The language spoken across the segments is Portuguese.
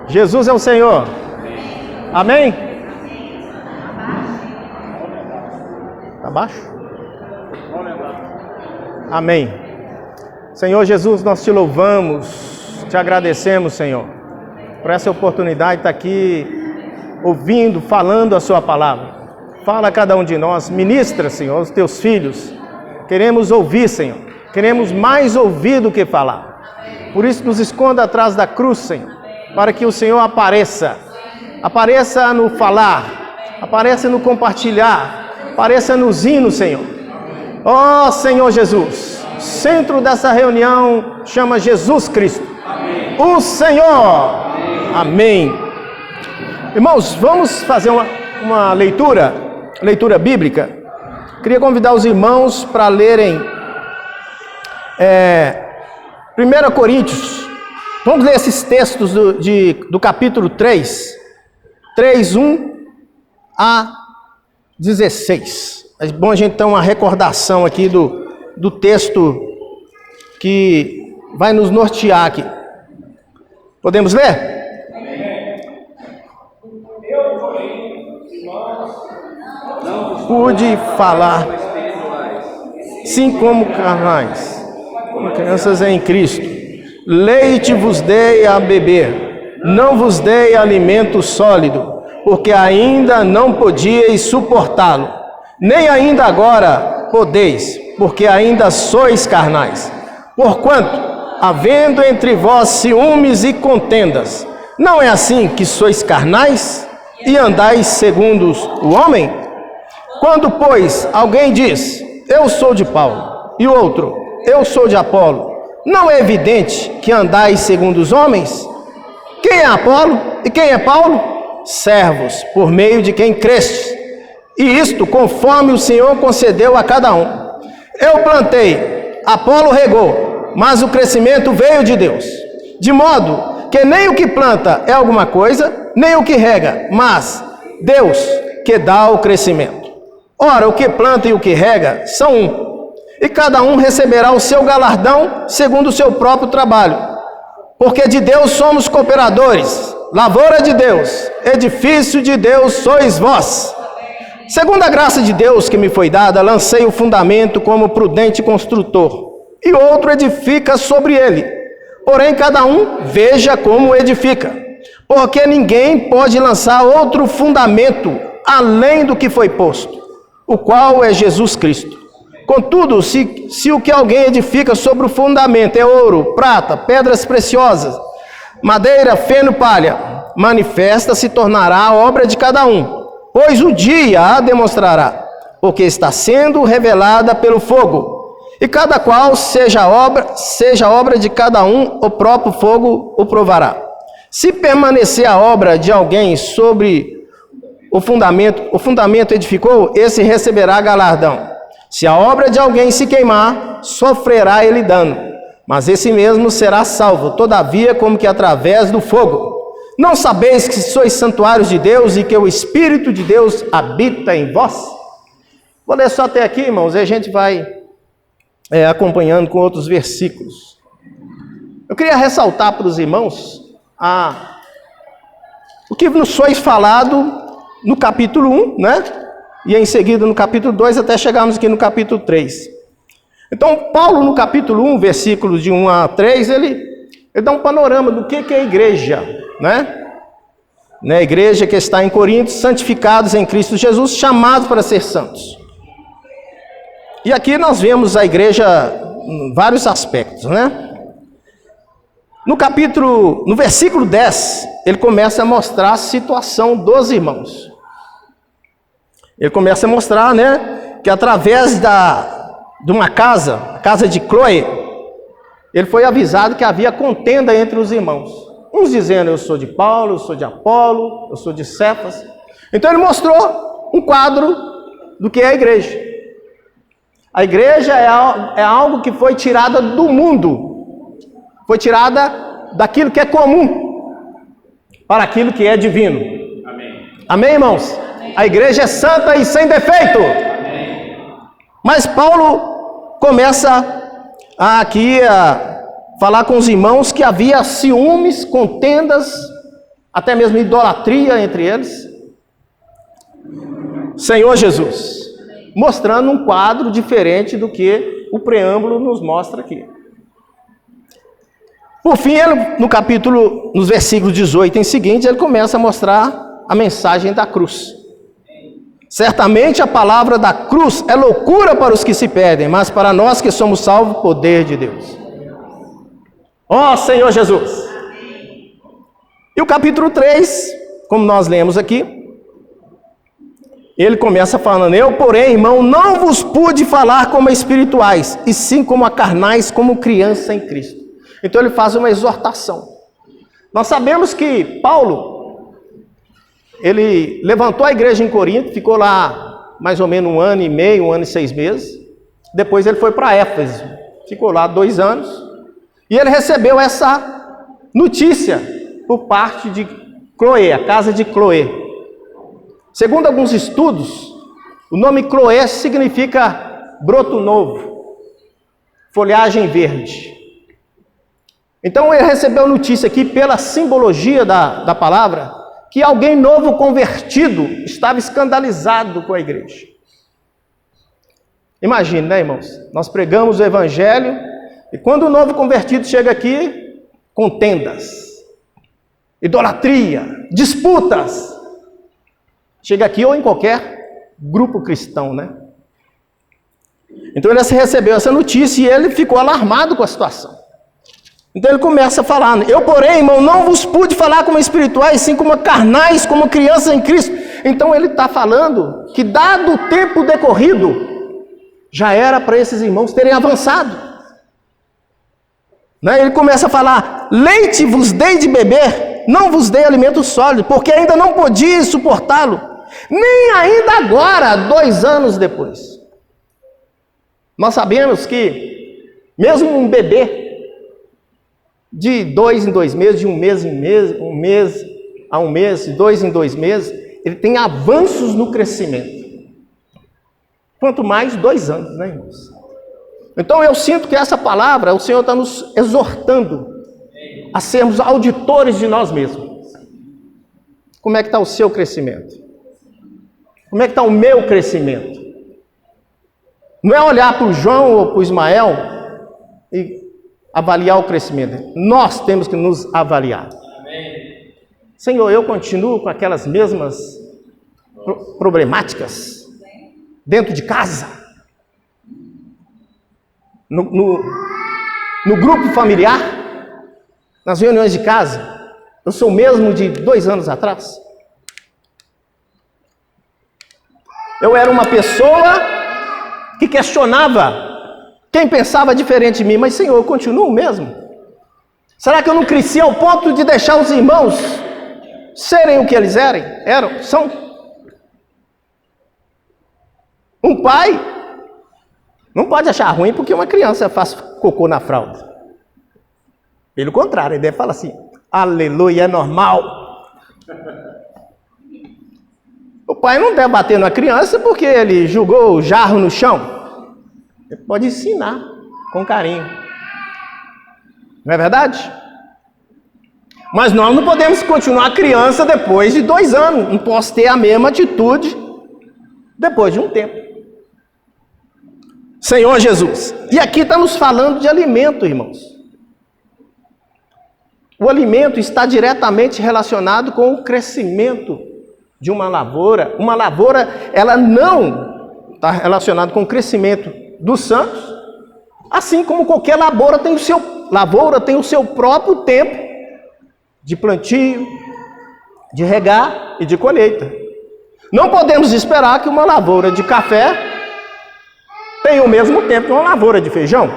Jesus é o Senhor. Amém? Está baixo? Amém. Senhor Jesus, nós te louvamos, te agradecemos, Senhor, por essa oportunidade de estar aqui ouvindo, falando a sua palavra. Fala a cada um de nós, ministra, Senhor, os teus filhos. Queremos ouvir, Senhor. Queremos mais ouvir do que falar. Por isso nos esconda atrás da cruz, Senhor, para que o Senhor apareça. Apareça no falar, apareça no compartilhar, apareça nos hinos, Senhor. Ó Senhor Jesus, centro dessa reunião chama Jesus Cristo. Amém. O Senhor. Amém. Irmãos, vamos fazer uma leitura bíblica. Queria convidar os irmãos para lerem 1 Coríntios. Vamos ler esses textos do capítulo 3, 1 a 16. É bom a gente ter uma recordação aqui do texto que vai nos nortear aqui. Podemos ler? Eu, porém, irmãos, não pude falar, sim como carnais, como crianças em Cristo. Leite vos dei a beber, não vos dei alimento sólido, porque ainda não podíeis suportá-lo, nem ainda agora podeis, porque ainda sois carnais. Porquanto, havendo entre vós ciúmes e contendas, não é assim que sois carnais e andais segundo o homem? Quando, pois, alguém diz, eu sou de Paulo, e o outro, eu sou de Apolo, não é evidente que andais segundo os homens? Quem é Apolo e quem é Paulo? Servos, por meio de quem crestes, e isto conforme o Senhor concedeu a cada um. Eu plantei, Apolo regou, mas o crescimento veio de Deus. De modo que nem o que planta é alguma coisa, nem o que rega, mas Deus que dá o crescimento. Ora, o que planta e o que rega são um, e cada um receberá o seu galardão segundo o seu próprio trabalho. Porque de Deus somos cooperadores, lavoura de Deus, edifício de Deus sois vós. Segundo a graça de Deus que me foi dada, lancei o fundamento como prudente construtor, e outro edifica sobre ele. Porém, cada um veja como edifica, porque ninguém pode lançar outro fundamento além do que foi posto, o qual é Jesus Cristo. Contudo, se o que alguém edifica sobre o fundamento é ouro, prata, pedras preciosas, madeira, feno, palha, manifesta se tornará a obra de cada um, pois o dia a demonstrará, porque está sendo revelada pelo fogo, e cada qual seja a obra de cada um, o próprio fogo o provará. Se permanecer a obra de alguém sobre o fundamento edificou, esse receberá galardão. Se a obra de alguém se queimar, sofrerá ele dano, mas esse mesmo será salvo, todavia como que através do fogo. Não sabeis que sois santuários de Deus e que o Espírito de Deus habita em vós? Vou ler só até aqui, irmãos, e a gente vai acompanhando com outros versículos. Eu queria ressaltar para os irmãos o que nos foi falado no capítulo 1, né? E em seguida no capítulo 2, até chegarmos aqui no capítulo 3. Então, Paulo, no capítulo 1, versículos de 1 a 3, ele dá um panorama do que é a igreja, né? A igreja que está em Corinto, santificados em Cristo Jesus, chamados para ser santos. E aqui nós vemos a igreja em vários aspectos, né? No versículo 10, ele começa a mostrar a situação dos irmãos. Ele começa a mostrar, né, que através de uma casa, a casa de Cloé, ele foi avisado que havia contenda entre os irmãos. Uns dizendo, eu sou de Paulo, eu sou de Apolo, eu sou de Cefas. Então ele mostrou um quadro do que é a igreja. A igreja é algo que foi tirada do mundo. Foi tirada daquilo que é comum para aquilo que é divino. Amém. Amém, irmãos? A igreja é santa e sem defeito. Amém. Mas Paulo começa aqui a falar com os irmãos que havia ciúmes, contendas até mesmo idolatria entre eles. Senhor Jesus, mostrando um quadro diferente do que o preâmbulo nos mostra aqui. Por fim, ele, no capítulo, nos versículos 18 em seguinte, ele começa a mostrar a mensagem da cruz. Certamente a palavra da cruz é loucura para os que se perdem, mas para nós que somos salvos, poder de Deus. Ó Senhor Jesus! E o capítulo 3, como nós lemos aqui, ele começa falando: eu, porém, irmão, não vos pude falar como espirituais, e sim como a carnais, como criança em Cristo. Então ele faz uma exortação. Nós sabemos que Paulo, ele levantou a igreja em Corinto, ficou lá mais ou menos 1 ano e meio, 1 ano e 6 meses. Depois ele foi para Éfeso, ficou lá 2 anos. E ele recebeu essa notícia por parte de Cloé, a casa de Cloé. Segundo alguns estudos, o nome Cloé significa broto novo, folhagem verde. Então ele recebeu notícia aqui, pela simbologia da palavra, que alguém novo convertido estava escandalizado com a igreja. Imagine, né, irmãos? Nós pregamos o evangelho e quando o novo convertido chega aqui, contendas, idolatria, disputas. Chega aqui ou em qualquer grupo cristão, né? Então ele recebeu essa notícia e ele ficou alarmado com a situação. Então ele começa a falar: eu, porém, irmão, não vos pude falar como espirituais, sim como carnais, como crianças em Cristo. Então ele está falando que, dado o tempo decorrido, já era para esses irmãos terem avançado. Né? Ele começa a falar: leite vos dei de beber, não vos dei alimento sólido, porque ainda não podia suportá-lo, nem ainda agora, 2 anos depois. Nós sabemos que, mesmo um bebê, de 2 em 2 meses, de 1 mês em mês, 1 mês a 1 mês, de 2 em 2 meses, ele tem avanços no crescimento. Quanto mais 2 anos, né, irmãos? Então eu sinto que essa palavra, o Senhor está nos exortando a sermos auditores de nós mesmos. Como é que está o seu crescimento? Como é que está o meu crescimento? Não é olhar para o João ou para o Ismael e avaliar o crescimento. Nós temos que nos avaliar. Amém. Senhor, eu continuo com aquelas mesmas problemáticas dentro de casa, no grupo familiar, nas reuniões de casa. Eu sou o mesmo de 2 anos atrás. Eu era uma pessoa que questionava quem pensava diferente de mim, mas Senhor, eu continuo mesmo? Será que eu não cresci ao ponto de deixar os irmãos serem o que eles são? Um pai não pode achar ruim porque uma criança faz cocô na fralda. Pelo contrário, ele deve falar assim: aleluia, é normal. O pai não deve bater na criança porque ele jogou o jarro no chão. Ele pode ensinar com carinho. Não é verdade? Mas nós não podemos continuar criança depois de 2 anos. Não posso ter a mesma atitude depois de um tempo. Senhor Jesus. E aqui estamos falando de alimento, irmãos. O alimento está diretamente relacionado com o crescimento de uma lavoura. Uma lavoura, ela não está relacionada com o crescimento dos santos, assim como qualquer lavoura tem o seu próprio tempo de plantio, de regar e de colheita. Não podemos esperar que uma lavoura de café tenha o mesmo tempo que uma lavoura de feijão.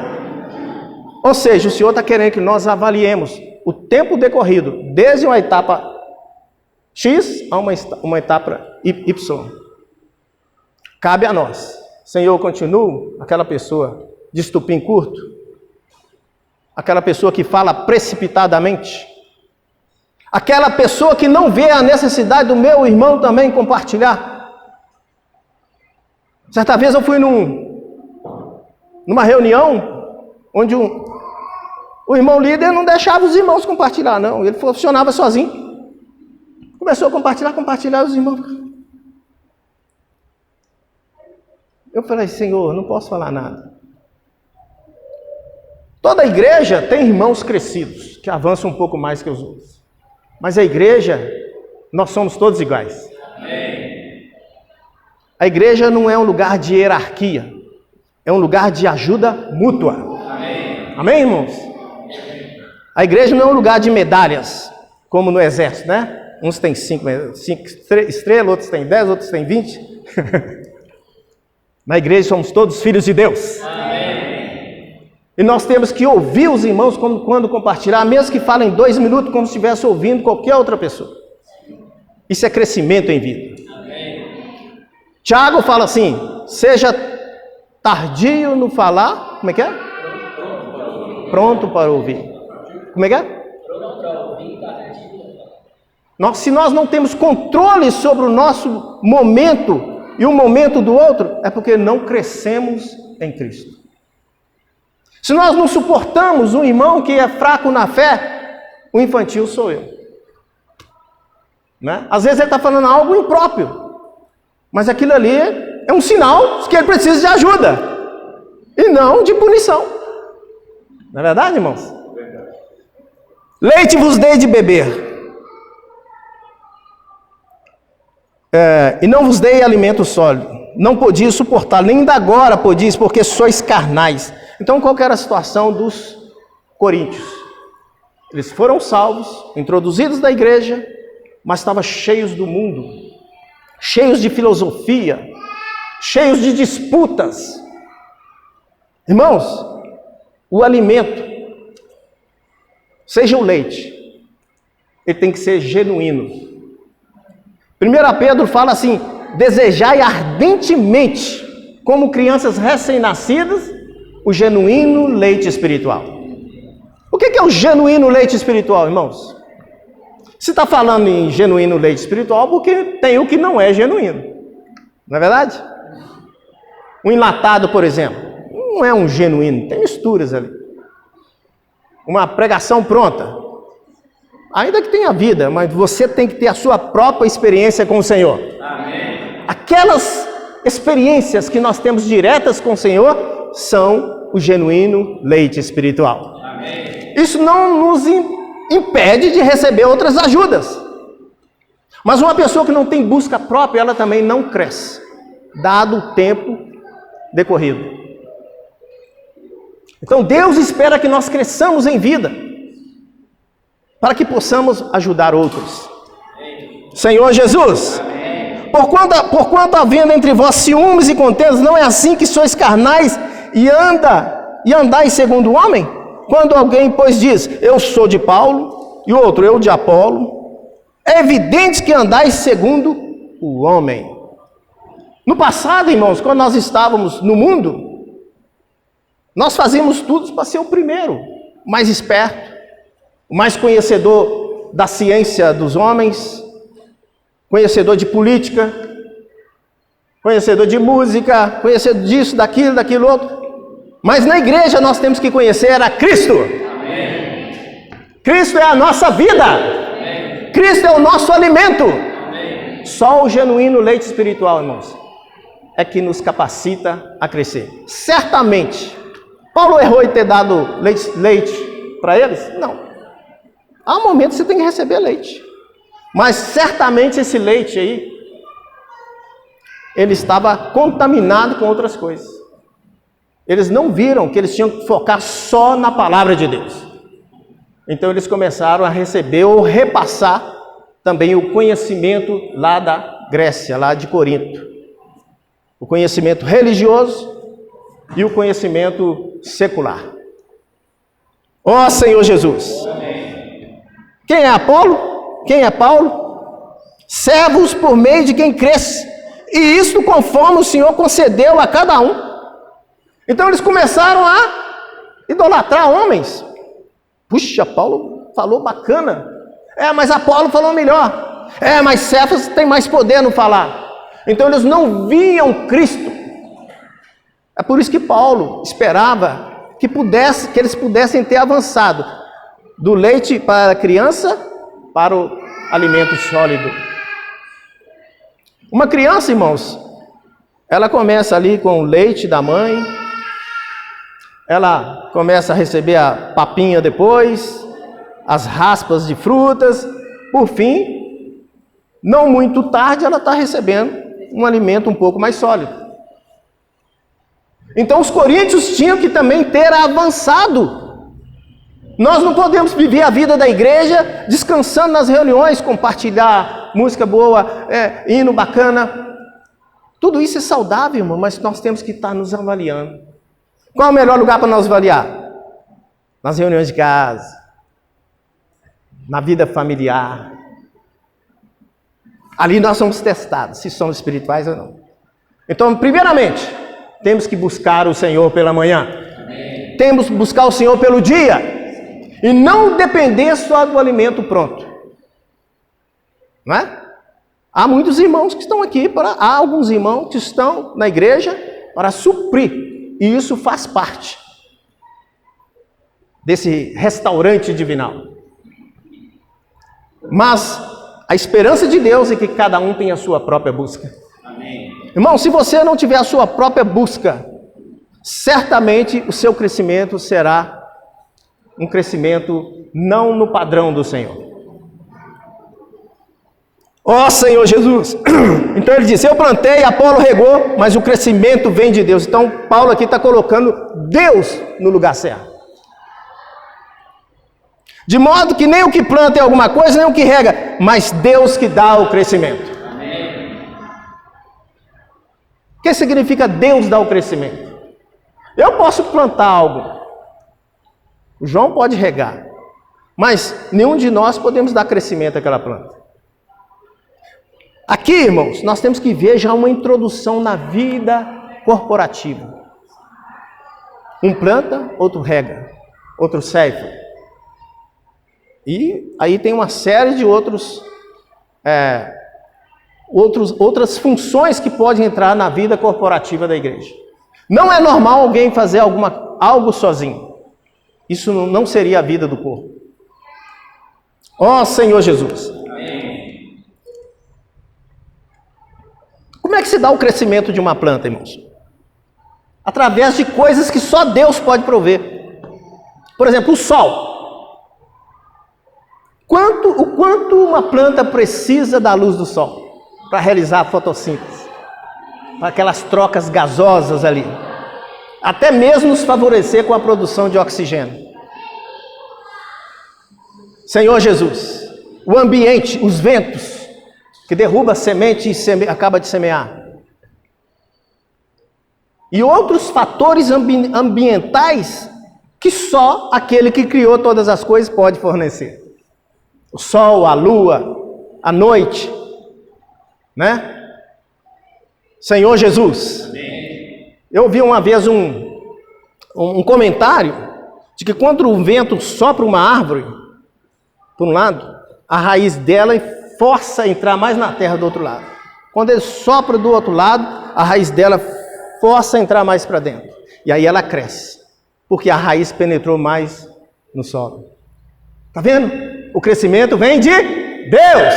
Ou seja, o Senhor está querendo que nós avaliemos o tempo decorrido, desde uma etapa X a uma etapa Y. Cabe a nós. Senhor, eu continuo aquela pessoa de estupim curto? Aquela pessoa que fala precipitadamente? Aquela pessoa que não vê a necessidade do meu irmão também compartilhar? Certa vez eu fui numa reunião onde o irmão líder não deixava os irmãos compartilhar, não. Ele funcionava sozinho. Começou a compartilhar, os irmãos. Eu falei, Senhor, não posso falar nada. Toda igreja tem irmãos crescidos, que avançam um pouco mais que os outros. Mas a igreja, nós somos todos iguais. Amém. A igreja não é um lugar de hierarquia, é um lugar de ajuda mútua. Amém, amém, irmãos? A igreja não é um lugar de medalhas, como no exército, né? Uns têm 5 estrelas, outros têm 10, outros têm 20. Na igreja somos todos filhos de Deus. Amém. E nós temos que ouvir os irmãos quando compartilhar, mesmo que falem 2 minutos, como se estivesse ouvindo qualquer outra pessoa. Isso é crescimento em vida. Amém. Tiago fala assim, seja tardio no falar, como é que é? Pronto para ouvir. Como é que é? Se nós não temos controle sobre o nosso momento e o momento do outro, é porque não crescemos em Cristo. Se nós não suportamos um irmão que é fraco na fé, o infantil sou eu. Né? Às vezes ele está falando algo impróprio, mas aquilo ali é um sinal de que ele precisa de ajuda, e não de punição. Não é verdade, irmãos? Leite vos dei de beber, e não vos dei alimento sólido. Não podias suportar, nem ainda agora podias, porque sois carnais. Então, qual que era a situação dos coríntios? Eles foram salvos, introduzidos na igreja, mas estavam cheios do mundo, cheios de filosofia, cheios de disputas. Irmãos, o alimento, seja o leite, ele tem que ser genuíno. 1 Pedro fala assim, desejai ardentemente, como crianças recém-nascidas, o genuíno leite espiritual. O que é o genuíno leite espiritual, irmãos? Se está falando em genuíno leite espiritual, porque tem o que não é genuíno. Não é verdade? Um enlatado, por exemplo, não é um genuíno, tem misturas ali. Uma pregação pronta, ainda que tenha vida, mas você tem que ter a sua própria experiência com o Senhor. Amém. Aquelas experiências que nós temos diretas com o Senhor são o genuíno leite espiritual. Amém. Isso não nos impede de receber outras ajudas. Mas uma pessoa que não tem busca própria, ela também não cresce, dado o tempo decorrido. Então Deus espera que nós cresçamos em vida, para que possamos ajudar outros. Senhor Jesus, porquanto havendo entre vós ciúmes e contendas, não é assim que sois carnais e andais segundo o homem? Quando alguém, pois, diz, eu sou de Paulo, e outro, eu de Apolo, é evidente que andais segundo o homem. No passado, irmãos, quando nós estávamos no mundo, nós fazíamos tudo para ser o primeiro, mais esperto, o mais conhecedor da ciência dos homens, conhecedor de política, conhecedor de música, conhecedor disso, daquilo outro. Mas na igreja nós temos que conhecer a Cristo. Amém. Cristo é a nossa vida. Amém. Cristo é o nosso alimento. Amém. Só o genuíno leite espiritual, irmãos, é que nos capacita a crescer. Certamente, Paulo errou em ter dado leite para eles? Não. Há um momento que você tem que receber leite. Mas certamente esse leite aí, ele estava contaminado com outras coisas. Eles não viram que eles tinham que focar só na palavra de Deus. Então eles começaram a receber ou repassar também o conhecimento lá da Grécia, lá de Corinto. O conhecimento religioso e o conhecimento secular. Ó Senhor Jesus! Amém. Quem é Apolo? Quem é Paulo? Servos por meio de quem cresce. E isto conforme o Senhor concedeu a cada um. Então eles começaram a idolatrar homens. Puxa, Paulo falou bacana. Mas Apolo falou melhor. Mas Cefas tem mais poder no falar. Então eles não viam Cristo. É por isso que Paulo esperava que eles pudessem ter avançado do leite para a criança, para alimento sólido. Uma criança, irmãos, ela começa ali com o leite da mãe, ela começa a receber a papinha depois, as raspas de frutas, por fim, não muito tarde, ela está recebendo um alimento um pouco mais sólido. Então os coríntios tinham que também ter avançado. Nós não podemos viver a vida da igreja descansando nas reuniões, compartilhar música boa, hino bacana. Tudo isso é saudável, irmão, mas nós temos que estar nos avaliando. Qual é o melhor lugar para nós avaliar? Nas reuniões de casa, na vida familiar. Ali nós somos testados, se somos espirituais ou não. Então, primeiramente, temos que buscar o Senhor pela manhã. Amém. Temos que buscar o Senhor pelo dia. E não depender só do alimento pronto. Não é? Há muitos irmãos que estão aqui, há alguns irmãos que estão na igreja para suprir. E isso faz parte desse restaurante divinal. Mas a esperança de Deus é que cada um tenha a sua própria busca. Amém. Irmão, se você não tiver a sua própria busca, certamente o seu crescimento será um crescimento não no padrão do Senhor. Ó Senhor Jesus! Então ele disse, eu plantei, Apolo regou, mas o crescimento vem de Deus. Então Paulo aqui está colocando Deus no lugar certo. De modo que nem o que planta é alguma coisa, nem o que rega, mas Deus que dá o crescimento. Amém. O que significa Deus dá o crescimento? Eu posso plantar algo, o João pode regar, mas nenhum de nós podemos dar crescimento àquela planta. Aqui, irmãos, nós temos que ver já uma introdução na vida corporativa. Um planta, outro rega, outro serve. E aí tem uma série de outras funções que podem entrar na vida corporativa da igreja. Não é normal alguém fazer algo sozinho. Isso não seria a vida do corpo. Ó Senhor Jesus! Amém. Como é que se dá o crescimento de uma planta, irmãos? Através de coisas que só Deus pode prover. Por exemplo, o sol. O quanto uma planta precisa da luz do sol para realizar a fotossíntese, para aquelas trocas gasosas ali, até mesmo nos favorecer com a produção de oxigênio. Senhor Jesus, o ambiente, os ventos, que derruba a semente e acaba de semear, e outros fatores ambientais que só aquele que criou todas as coisas pode fornecer. O sol, a lua, a noite, né? Senhor Jesus. Amém. Eu ouvi uma vez um comentário de que quando o vento sopra uma árvore, por um lado, a raiz dela força a entrar mais na terra do outro lado. Quando ele sopra do outro lado, a raiz dela força a entrar mais para dentro. E aí ela cresce, porque a raiz penetrou mais no solo. Está vendo? O crescimento vem de Deus.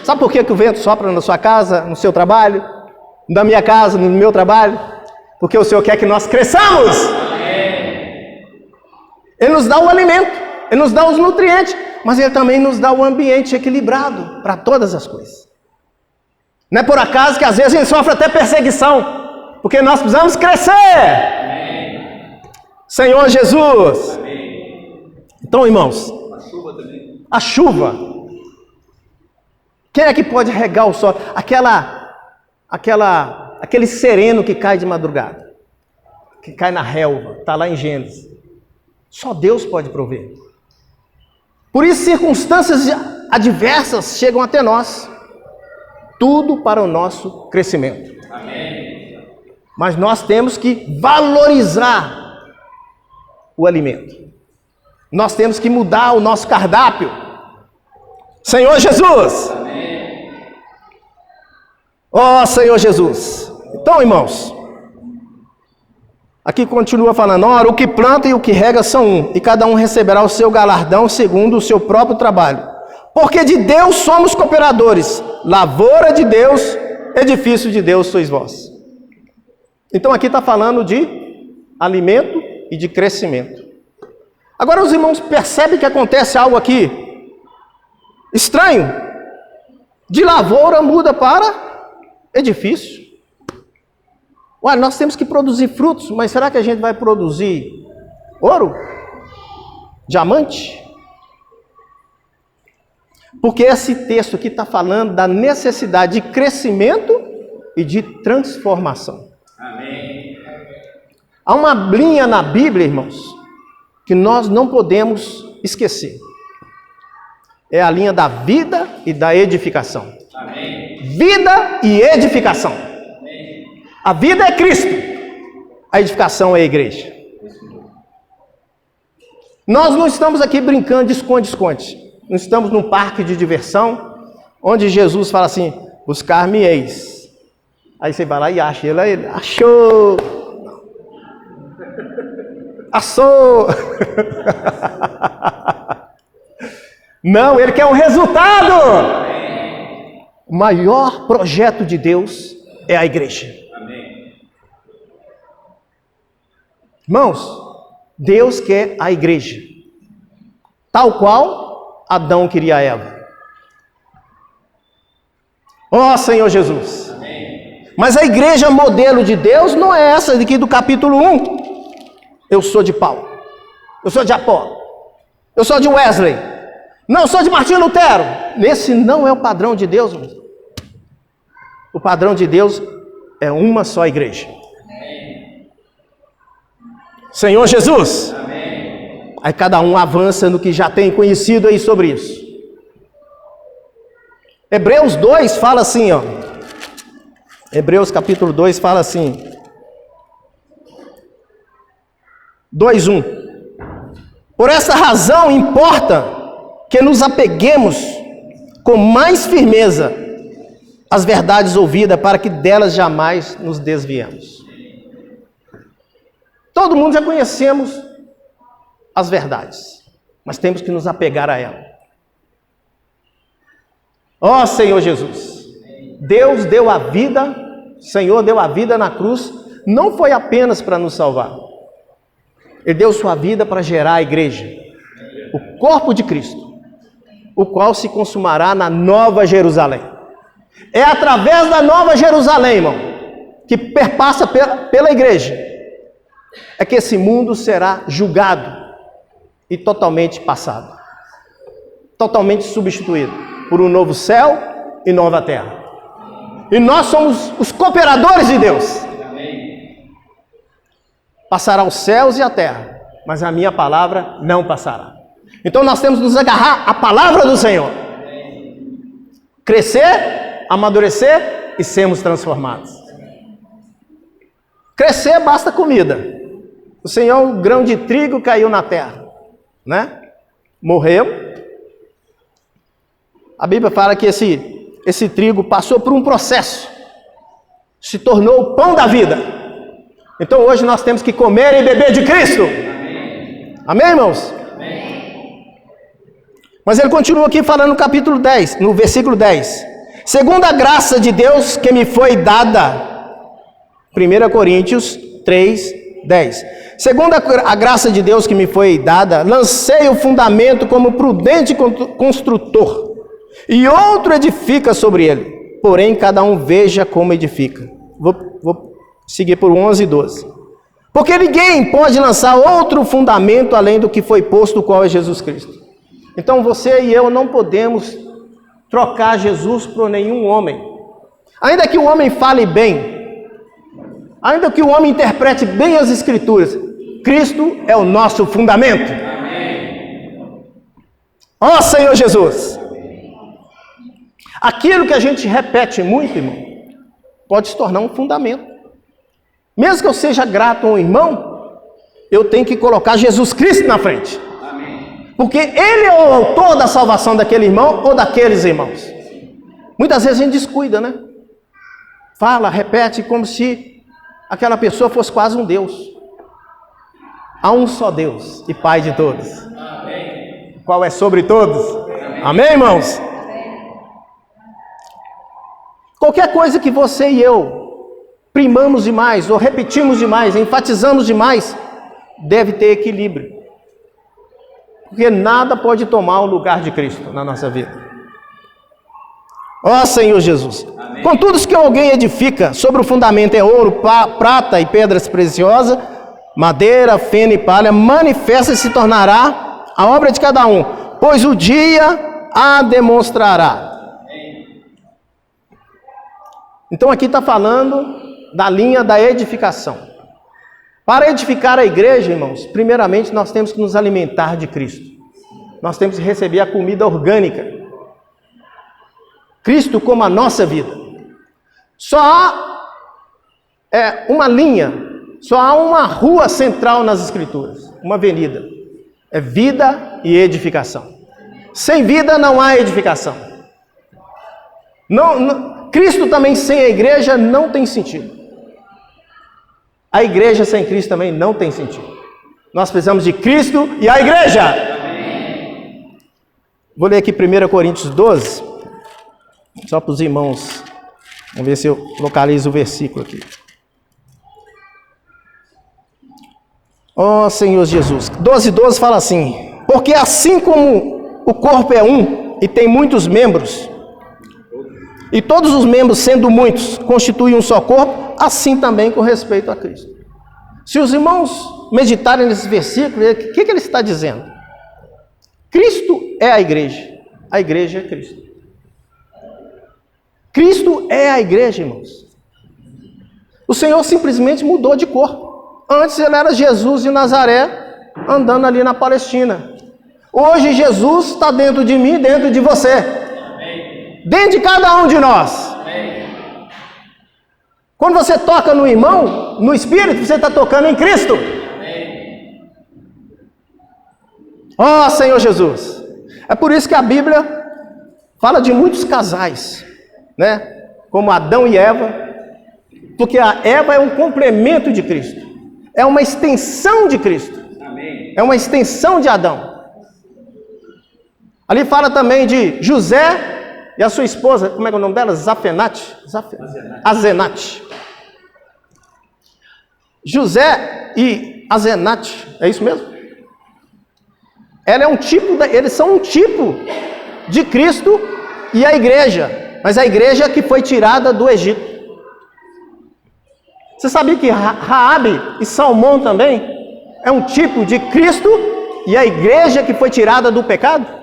Sabe por que o vento sopra na sua casa, no seu trabalho, na minha casa, no meu trabalho? Porque o Senhor quer que nós cresçamos. Ele nos dá o alimento, Ele nos dá os nutrientes, mas Ele também nos dá o ambiente equilibrado para todas as coisas. Não é por acaso que às vezes a gente sofre até perseguição, porque nós precisamos crescer. Amém. Senhor Jesus. Amém. Então, irmãos, a chuva. Quem é que pode regar o solo? Aquele sereno que cai de madrugada, que cai na relva, está lá em Gênesis. Só Deus pode prover. Por isso, circunstâncias adversas chegam até nós. Tudo para o nosso crescimento. Amém. Mas nós temos que valorizar o alimento. Nós temos que mudar o nosso cardápio. Senhor Jesus! Amém. Ó Senhor Jesus! Então, irmãos, Aqui continua falando, ora, o que planta e o que rega são um, e cada um receberá o seu galardão segundo o seu próprio trabalho. Porque de Deus somos cooperadores, lavoura de Deus, edifício de Deus sois vós. Então aqui está falando de alimento e de crescimento. Agora os irmãos percebem que acontece algo aqui estranho. De lavoura muda para edifício. Olha, nós temos que produzir frutos, mas será que a gente vai produzir ouro? Diamante? Porque esse texto aqui está falando da necessidade de crescimento e de transformação. Amém. Há uma linha na Bíblia, irmãos, que nós não podemos esquecer. É a linha da vida e da edificação. Amém. Vida e edificação. A vida é Cristo, a edificação é a igreja. Nós não estamos aqui brincando de esconde-esconde. Não estamos num parque de diversão, onde Jesus fala assim, buscar-me-eis. Aí você vai lá e acha ele, achou, assou. Não, ele quer um resultado. O maior projeto de Deus é a igreja. Irmãos, Deus quer a igreja, tal qual Adão queria a Eva. Ó Senhor Jesus. Amém. Mas a igreja modelo de Deus não é essa aqui do capítulo 1. Eu sou de Paulo, eu sou de Apolo, eu sou de Wesley, não, eu sou de Martinho Lutero. Esse não é o padrão de Deus, irmão. O padrão de Deus é uma só igreja. Senhor Jesus. Amém. Aí cada um avança no que já tem conhecido aí sobre isso. Hebreus 2 fala assim, ó. Hebreus capítulo 2 fala assim. 2:1. Por essa razão importa que nos apeguemos com mais firmeza às verdades ouvidas, para que delas jamais nos desviemos. Todo mundo já conhecemos as verdades, mas temos que nos apegar a ela. Ó Senhor Jesus, Deus deu a vida, Senhor deu a vida na cruz, não foi apenas para nos salvar. Ele deu sua vida para gerar a igreja, o corpo de Cristo, o qual se consumará na Nova Jerusalém. É através da Nova Jerusalém, irmão, que perpassa pela igreja, é que esse mundo será julgado e totalmente passado, totalmente substituído por um novo céu e nova terra. E nós somos os cooperadores de Deus. Passará os céus e a terra, mas a minha palavra não passará. Então nós temos que nos agarrar à palavra do Senhor, crescer, amadurecer e sermos transformados. Crescer basta comida. O Senhor, um grão de trigo caiu na terra, né? Morreu. A Bíblia fala que esse trigo passou por um processo, se tornou o pão da vida. Então hoje nós temos que comer e beber de Cristo. Amém, amém, irmãos? Amém. Mas ele continua aqui falando no capítulo 10, no versículo 10. Segundo a graça de Deus que me foi dada, 1 Coríntios 3, 10. Segundo a graça de Deus que me foi dada, lancei o fundamento como prudente construtor, e outro edifica sobre ele, porém cada um veja como edifica. Vou seguir por 11 e 12. Porque ninguém pode lançar outro fundamento além do que foi posto, o qual é Jesus Cristo. Então você e eu não podemos trocar Jesus por nenhum homem. Ainda que o homem fale bem, ainda que o homem interprete bem as Escrituras, Cristo é o nosso fundamento. Amém. Ó Senhor Jesus. Aquilo que a gente repete muito, irmão, pode se tornar um fundamento. Mesmo que eu seja grato a um irmão, eu tenho que colocar Jesus Cristo na frente. Amém. Porque Ele é o autor da salvação daquele irmão ou daqueles irmãos. Muitas vezes a gente descuida, né? Fala, repete como se aquela pessoa fosse quase um Deus. Há um só Deus e Pai de todos. Qual é sobre todos? Amém, irmãos? Qualquer coisa que você e eu primamos demais, ou repetimos demais, enfatizamos demais, deve ter equilíbrio. Porque nada pode tomar o lugar de Cristo na nossa vida. Ó Senhor Jesus. Amém. Contudo, os que alguém edifica sobre o fundamento é ouro, prata e pedras preciosas, madeira, feno e palha, manifesta e se tornará a obra de cada um, pois o dia a demonstrará. Então aqui está falando da linha da edificação. Para edificar a igreja, irmãos, primeiramente nós temos que nos alimentar de Cristo. Nós temos que receber a comida orgânica. Cristo como a nossa vida. Só há uma linha, só há uma rua central nas Escrituras, uma avenida. É vida e edificação. Sem vida não há edificação. Cristo também sem a igreja não tem sentido. A igreja sem Cristo também não tem sentido. Nós precisamos de Cristo e a igreja. Amém. Vou ler aqui 1 Coríntios 12, só para os irmãos. Vamos ver se eu localizo o versículo aqui. Ó Senhor Jesus. 12:12 fala assim: porque assim como o corpo é um e tem muitos membros, e todos os membros, sendo muitos, constituem um só corpo, assim também com respeito a Cristo. Se os irmãos meditarem nesse versículo, o que ele está dizendo? Cristo é a igreja é Cristo. Cristo é a igreja, irmãos. O Senhor simplesmente mudou de corpo. Antes ele era Jesus de Nazaré, andando ali na Palestina. Hoje Jesus está dentro de mim, dentro de você. Dentro de cada um de nós. Amém. Quando você toca no irmão, no Espírito, você está tocando em Cristo. Ó Senhor Jesus. É por isso que a Bíblia fala de muitos casais, né? Como Adão e Eva, porque a Eva é um complemento de Cristo, é uma extensão de Cristo. Amém. É uma extensão de Adão. Ali fala também de José e a sua esposa, como é que é o nome dela? Azenate. José e Azenate, é isso mesmo? Eles são um tipo de Cristo e a igreja, mas a igreja que foi tirada do Egito. Você sabia que Raabe e Salmão também é um tipo de Cristo e a igreja que foi tirada do pecado?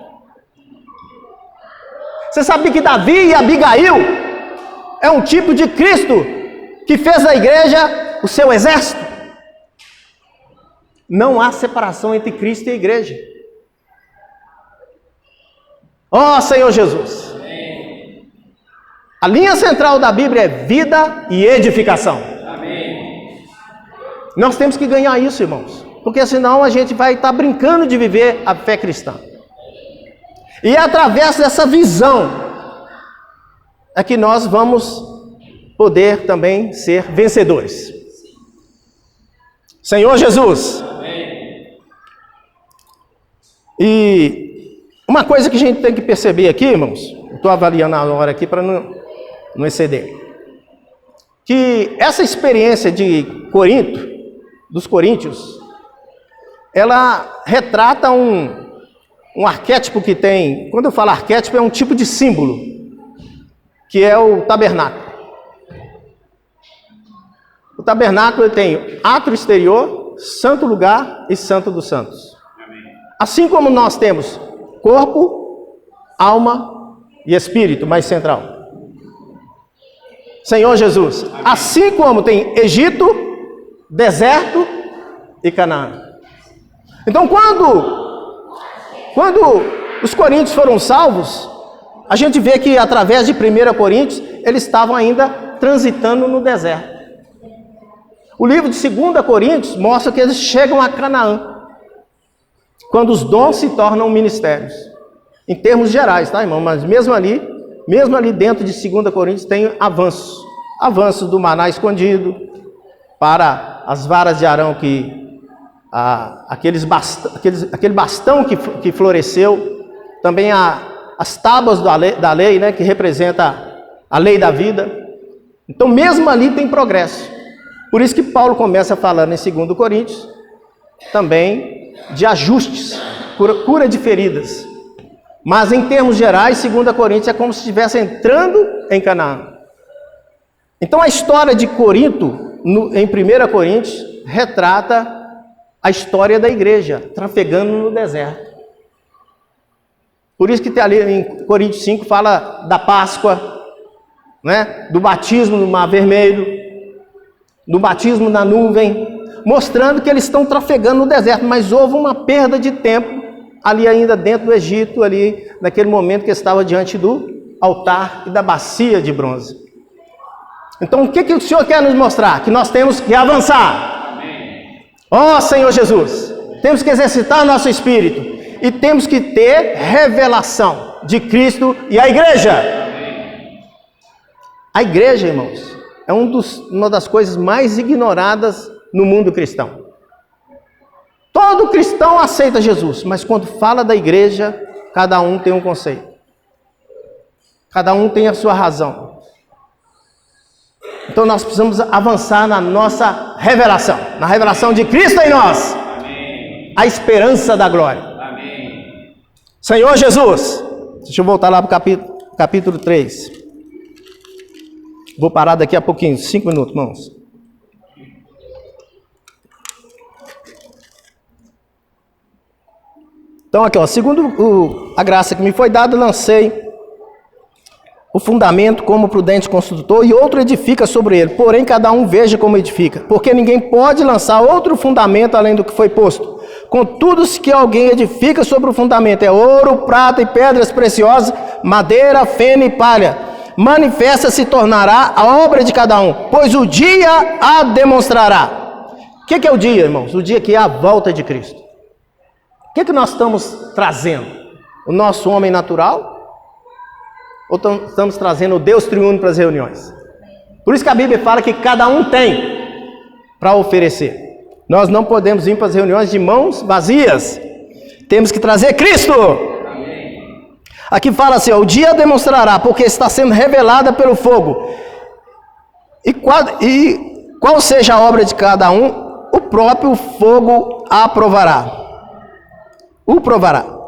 Você sabia que Davi e Abigail é um tipo de Cristo que fez da igreja o seu exército? Não há separação entre Cristo e a igreja. Ó Senhor Jesus. Amém. A linha central da Bíblia é vida e edificação. Amém. Nós temos que ganhar isso, irmãos, porque senão a gente vai estar brincando de viver a fé cristã. E é através dessa visão é que nós vamos poder também ser vencedores. Senhor Jesus. Amém. E uma coisa que a gente tem que perceber aqui, irmãos, estou avaliando a hora aqui para não exceder, que essa experiência de Corinto, dos coríntios, ela retrata um arquétipo que tem. Quando eu falo arquétipo, é um tipo de símbolo, que é o tabernáculo. O tabernáculo ele tem átrio exterior, santo lugar e santo dos santos. Amém. Assim como nós temos corpo, alma e espírito mais central. Senhor Jesus. Amém. Assim como tem Egito, deserto e Canaã. Então quando os coríntios foram salvos, a gente vê que através de 1 Coríntios, eles estavam ainda transitando no deserto. O livro de 2 Coríntios mostra que eles chegam a Canaã, quando os dons se tornam ministérios. Em termos gerais, tá, irmão? Mas mesmo ali dentro de 2 Coríntios tem avanços. Avanços do maná escondido, para as varas de Arão que aquele bastão que floresceu, também as tábuas da lei, né, que representa a lei da vida. Então mesmo ali tem progresso. Por isso que Paulo começa falando em 2 Coríntios também de ajustes, cura de feridas. Mas em termos gerais, 2 Coríntios é como se estivesse entrando em Canaã. Então a história de Corinto, em 1 Coríntios, retrata a história da igreja, trafegando no deserto. Por isso que tem ali em Coríntios 5, fala da Páscoa, né? Do batismo no Mar Vermelho, do batismo na nuvem, mostrando que eles estão trafegando no deserto, mas houve uma perda de tempo ali ainda dentro do Egito, ali naquele momento que estava diante do altar e da bacia de bronze. Então o que o Senhor quer nos mostrar? Que nós temos que avançar. Ó Senhor Jesus, temos que exercitar nosso espírito e temos que ter revelação de Cristo e a igreja. A igreja, irmãos, é uma das coisas mais ignoradas no mundo cristão. Todo cristão aceita Jesus, mas quando fala da igreja, cada um tem um conceito. Cada um tem a sua razão. Então nós precisamos avançar na nossa revelação, na revelação de Cristo em nós. Amém. A esperança da glória. Amém. Senhor Jesus, deixa eu voltar lá para o capítulo 3. Vou parar daqui a pouquinho, 5 minutos, irmãos. Então aqui, ó, segundo a graça que me foi dada, lancei o fundamento como prudente construtor, e outro edifica sobre ele, porém cada um veja como edifica, porque ninguém pode lançar outro fundamento além do que foi posto. Contudo, se que alguém edifica sobre o fundamento, é ouro, prata e pedras preciosas, madeira, feno e palha, manifesta se tornará a obra de cada um, pois o dia a demonstrará. O que é o dia, irmãos? O dia que é a volta de Cristo. O que nós estamos trazendo? O nosso homem natural? Ou estamos trazendo o Deus triuno para as reuniões? Por isso que a Bíblia fala que cada um tem para oferecer. Nós não podemos ir para as reuniões de mãos vazias. Temos que trazer Cristo. Aqui fala assim, ó, o dia demonstrará, porque está sendo revelada pelo fogo. E qual seja a obra de cada um, o próprio fogo a provará. O provará.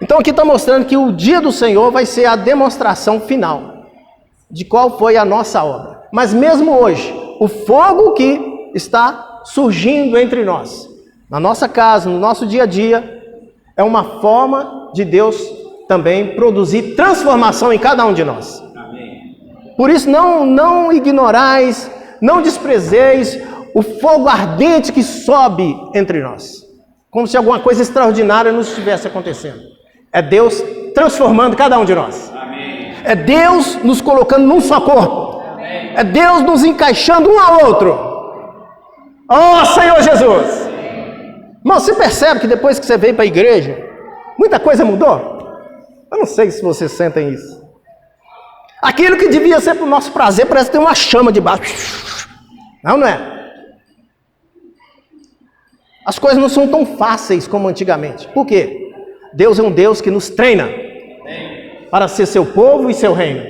Então aqui está mostrando que o dia do Senhor vai ser a demonstração final de qual foi a nossa obra. Mas mesmo hoje, o fogo que está surgindo entre nós, na nossa casa, no nosso dia a dia, é uma forma de Deus também produzir transformação em cada um de nós. Amém. Por isso não ignorais, não desprezeis o fogo ardente que sobe entre nós. Como se alguma coisa extraordinária não estivesse acontecendo. É Deus transformando cada um de nós. Amém. É Deus nos colocando num só corpo. Amém. É Deus nos encaixando um ao outro. Oh, Senhor Jesus! Irmão, você percebe que depois que você veio para a igreja, muita coisa mudou? Eu não sei se vocês sentem isso. Aquilo que devia ser para o nosso prazer, parece ter uma chama debaixo. Não é? As coisas não são tão fáceis como antigamente. Por quê? Deus é um Deus que nos treina para ser seu povo e seu reino.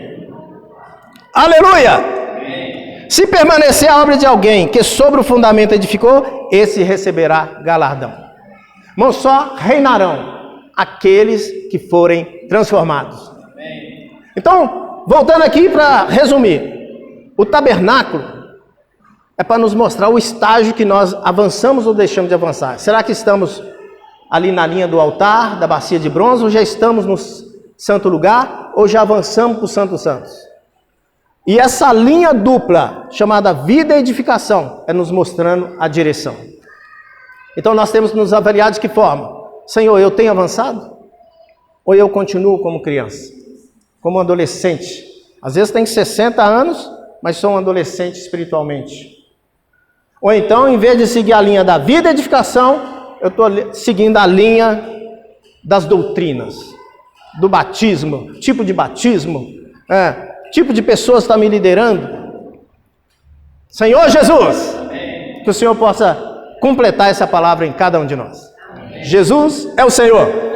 Aleluia! Se permanecer a obra de alguém que sobre o fundamento edificou, esse receberá galardão. Irmãos, só reinarão aqueles que forem transformados. Então, voltando aqui para resumir, o tabernáculo é para nos mostrar o estágio que nós avançamos ou deixamos de avançar. Será que estamos ali na linha do altar, da bacia de bronze, ou já estamos no santo lugar, ou já avançamos para o Santo dos Santos? E essa linha dupla, chamada vida e edificação, é nos mostrando a direção. Então nós temos que nos avaliar de que forma? Senhor, eu tenho avançado? Ou eu continuo como criança? Como adolescente? Às vezes tem 60 anos, mas sou um adolescente espiritualmente. Ou então, em vez de seguir a linha da vida e edificação, eu estou seguindo a linha das doutrinas, do batismo, tipo de batismo, tipo de pessoas que está me liderando. Senhor Jesus, que o Senhor possa completar essa palavra em cada um de nós. Jesus é o Senhor.